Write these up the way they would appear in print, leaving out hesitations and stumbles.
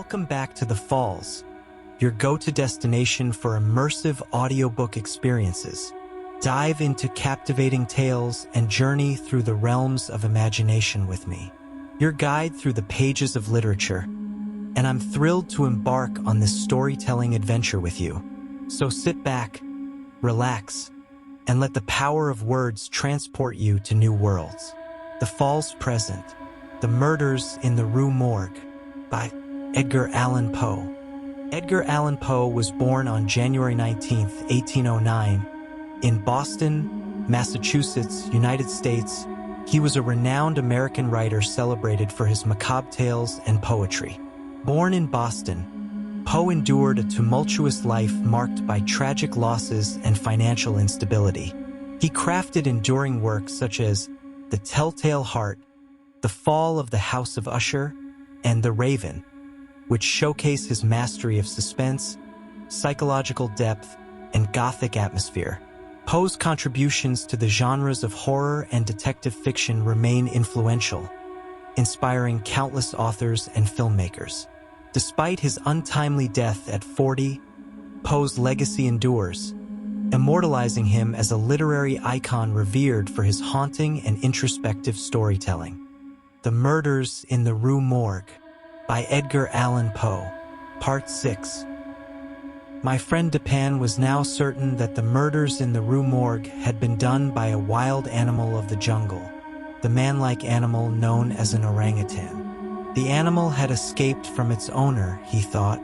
Welcome back to the Falls, your go-to destination for immersive audiobook experiences. Dive into captivating tales and journey through the realms of imagination with me, your guide through the pages of literature. And I'm thrilled to embark on this storytelling adventure with you. So sit back, relax, and let the power of words transport you to new worlds. The Falls Present, The Murders in the Rue Morgue, by Edgar Allan Poe. Edgar Allan Poe was born on January 19, 1809, in Boston, Massachusetts, United States. He was a renowned American writer celebrated for his macabre tales and poetry. Born in Boston, Poe endured a tumultuous life marked by tragic losses and financial instability. He crafted enduring works such as The Telltale Heart, The Fall of the House of Usher, and The Raven, which showcase his mastery of suspense, psychological depth, and gothic atmosphere. Poe's contributions to the genres of horror and detective fiction remain influential, inspiring countless authors and filmmakers. Despite his untimely death at 40, Poe's legacy endures, immortalizing him as a literary icon revered for his haunting and introspective storytelling. The Murders in the Rue Morgue, by Edgar Allan Poe. Part 6. My friend Dupin was now certain that the murders in the Rue Morgue had been done by a wild animal of the jungle, the man-like animal known as an orangutan. The animal had escaped from its owner, he thought,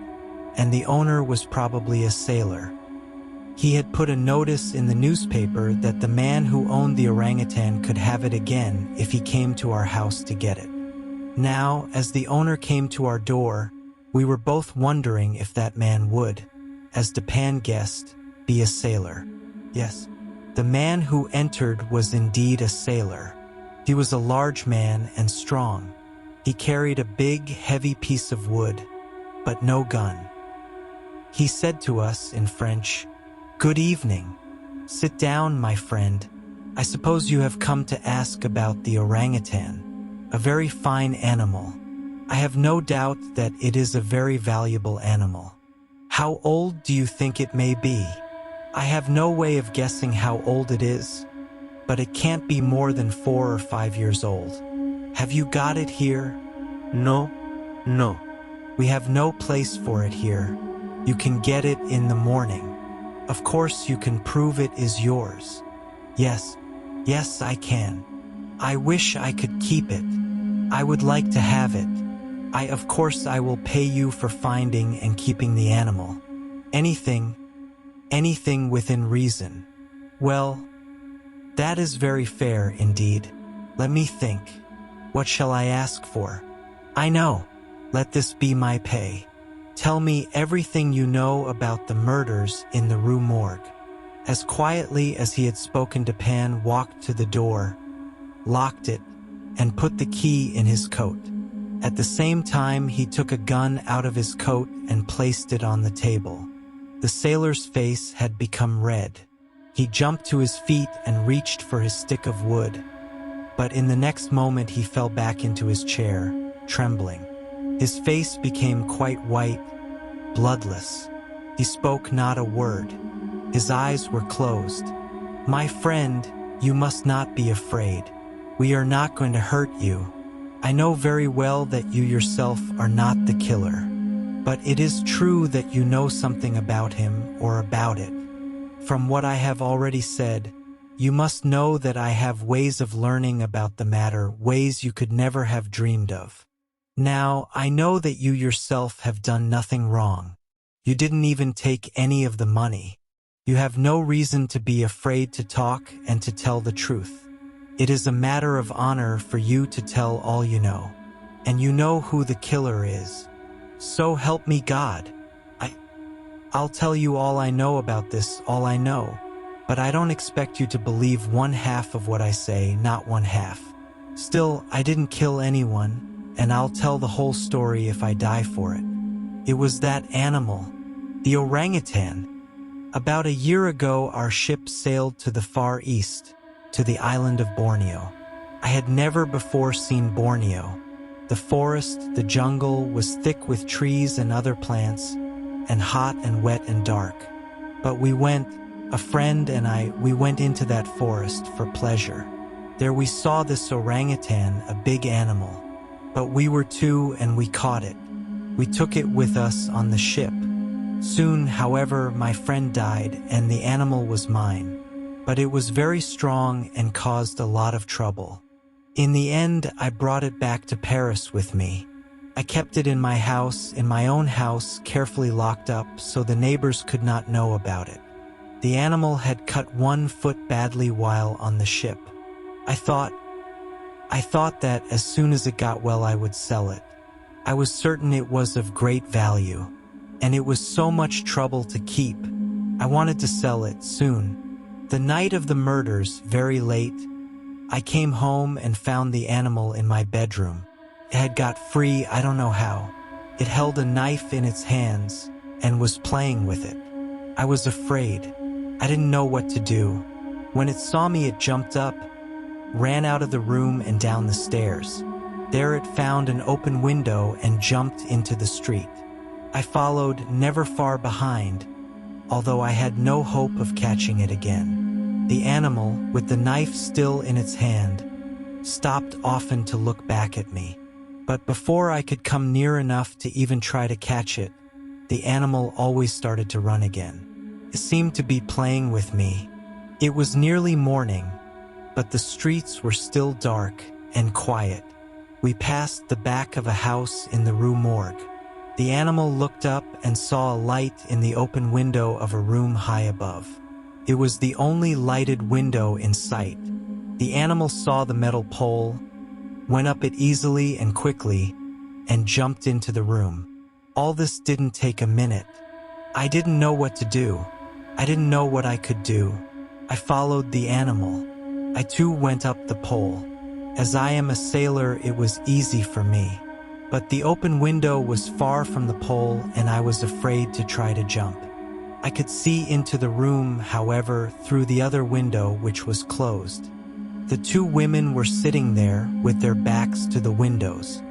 and the owner was probably a sailor. He had put a notice in the newspaper that the man who owned the orangutan could have it again if he came to our house to get it. Now, as the owner came to our door, we were both wondering if that man would, as Dupin guessed, be a sailor. Yes, the man who entered was indeed a sailor. He was a large man and strong. He carried a big, heavy piece of wood, but no gun. He said to us in French, "Good evening. Sit down, my friend. I suppose you have come to ask about the orangutan. A very fine animal. I have no doubt that it is a very valuable animal. How old do you think it may be? I have no way of guessing how old it is, but it can't be more than 4 or 5 years old. Have you got it here?" No. We have no place for it here. You can get it in the morning. Of course you can prove it is yours. Yes, I can. I wish I could keep it. I would like to have it. Of course I will pay you for finding and keeping the animal. Anything within reason. Well, that is very fair indeed. Let me think. What shall I ask for? I know. Let this be my pay. Tell me everything you know about the murders in the Rue Morgue. As quietly as he had spoken, Dupin walked to the door, locked it, and put the key in his coat. At the same time, he took a gun out of his coat and placed it on the table. The sailor's face had become red. He jumped to his feet and reached for his stick of wood. But in the next moment, he fell back into his chair, trembling. His face became quite white, bloodless. He spoke not a word. His eyes were closed. "My friend, you must not be afraid. We are not going to hurt you. I know very well that you yourself are not the killer. But it is true that you know something about him or about it. From what I have already said, you must know that I have ways of learning about the matter, ways you could never have dreamed of. Now, I know that you yourself have done nothing wrong. You didn't even take any of the money. You have no reason to be afraid to talk and to tell the truth. It is a matter of honor for you to tell all you know. And you know who the killer is. So help me God. I'll tell you all I know about this, all I know. But I don't expect you to believe 1/2 of what I say, not 1/2. Still, I didn't kill anyone, and I'll tell the whole story if I die for it. It was that animal, the orangutan. About a year ago, our ship sailed to the Far East, to the island of Borneo. I had never before seen Borneo, The forest, the jungle, was thick with trees and other plants, and hot and wet and dark. But a friend and I, we went into that forest for pleasure. There we saw this orangutan, a big animal. But we were two and we caught it. We took it with us on the ship. Soon, however, my friend died and the animal was mine. But it was very strong and caused a lot of trouble. In the end, I brought it back to Paris with me. I kept it in my house, in my own house, carefully locked up so the neighbors could not know about it. The animal had cut one foot badly while on the ship. I thought that as soon as it got well I would sell it. I was certain it was of great value, and it was so much trouble to keep. I wanted to sell it soon. The night of the murders, very late, I came home and found the animal in my bedroom. It had got free, I don't know how. It held a knife in its hands and was playing with it. I was afraid. I didn't know what to do. When it saw me, it jumped up, ran out of the room and down the stairs. There it found an open window and jumped into the street. I followed, never far behind, although I had no hope of catching it again. The animal, with the knife still in its hand, stopped often to look back at me. But before I could come near enough to even try to catch it, the animal always started to run again. It seemed to be playing with me. It was nearly morning, but the streets were still dark and quiet. We passed the back of a house in the Rue Morgue. The animal looked up and saw a light in the open window of a room high above. It was the only lighted window in sight. The animal saw the metal pole, went up it easily and quickly, and jumped into the room. All this didn't take a minute. I didn't know what to do. I didn't know what I could do. I followed the animal. I too went up the pole. As I am a sailor, it was easy for me. But the open window was far from the pole and I was afraid to try to jump. I could see into the room, however, through the other window, which was closed. The two women were sitting there with their backs to the windows.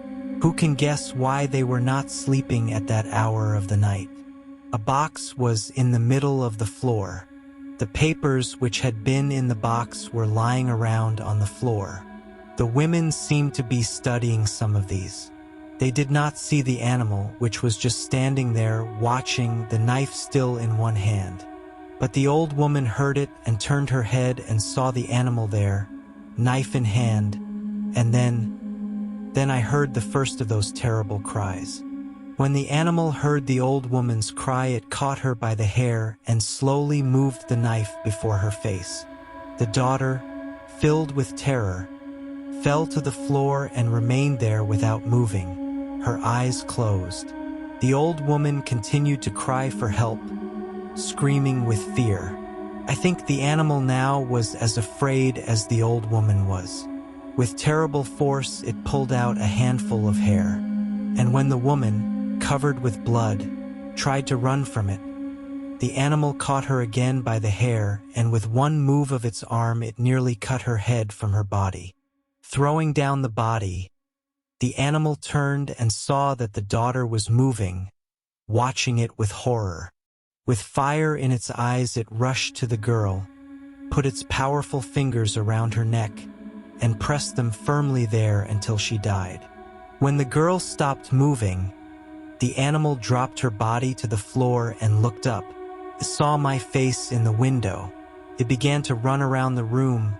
Who can guess why they were not sleeping at that hour of the night? A box was in the middle of the floor. The papers which had been in the box were lying around on the floor. The women seemed to be studying some of these. They did not see the animal, which was just standing there watching, the knife still in one hand. But the old woman heard it and turned her head and saw the animal there, knife in hand, and then I heard the first of those terrible cries. When the animal heard the old woman's cry, it caught her by the hair and slowly moved the knife before her face. The daughter, filled with terror, fell to the floor and remained there without moving, her eyes closed. The old woman continued to cry for help, screaming with fear. I think the animal now was as afraid as the old woman was. With terrible force, it pulled out a handful of hair. And when the woman, covered with blood, tried to run from it, the animal caught her again by the hair, and with one move of its arm it nearly cut her head from her body. Throwing down the body, the animal turned and saw that the daughter was moving, watching it with horror. With fire in its eyes, it rushed to the girl, put its powerful fingers around her neck, and pressed them firmly there until she died. When the girl stopped moving, the animal dropped her body to the floor and looked up. It saw my face in the window. It began to run around the room,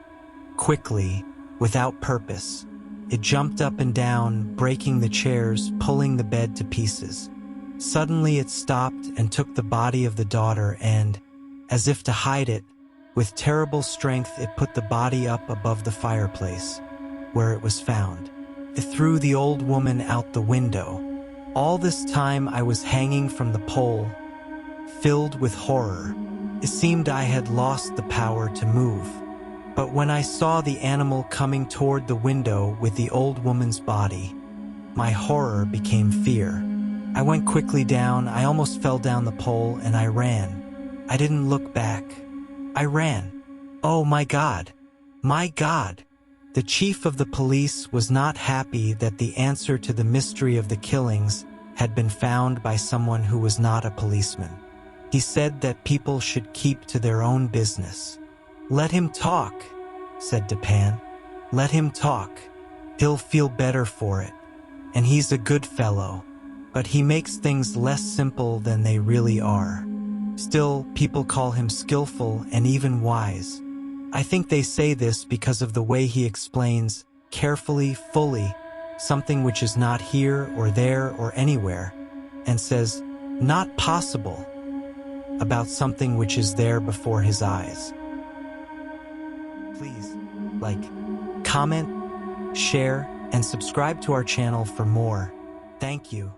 quickly, without purpose. It jumped up and down, breaking the chairs, pulling the bed to pieces. Suddenly it stopped and took the body of the daughter and, as if to hide it, with terrible strength it put the body up above the fireplace, where it was found. It threw the old woman out the window. All this time I was hanging from the pole, filled with horror. It seemed I had lost the power to move. But when I saw the animal coming toward the window with the old woman's body, my horror became fear. I went quickly down, I almost fell down the pole, and I ran. I didn't look back. I ran. Oh my God! My God! The chief of the police was not happy that the answer to the mystery of the killings had been found by someone who was not a policeman. He said that people should keep to their own business. "Let him talk," said Dupin. "Let him talk. He'll feel better for it. And he's a good fellow. But he makes things less simple than they really are. Still, people call him skillful and even wise. I think they say this because of the way he explains, carefully, fully, something which is not here or there or anywhere, and says, 'Not possible,' about something which is there before his eyes." Please, like, comment, share, and subscribe to our channel for more. Thank you.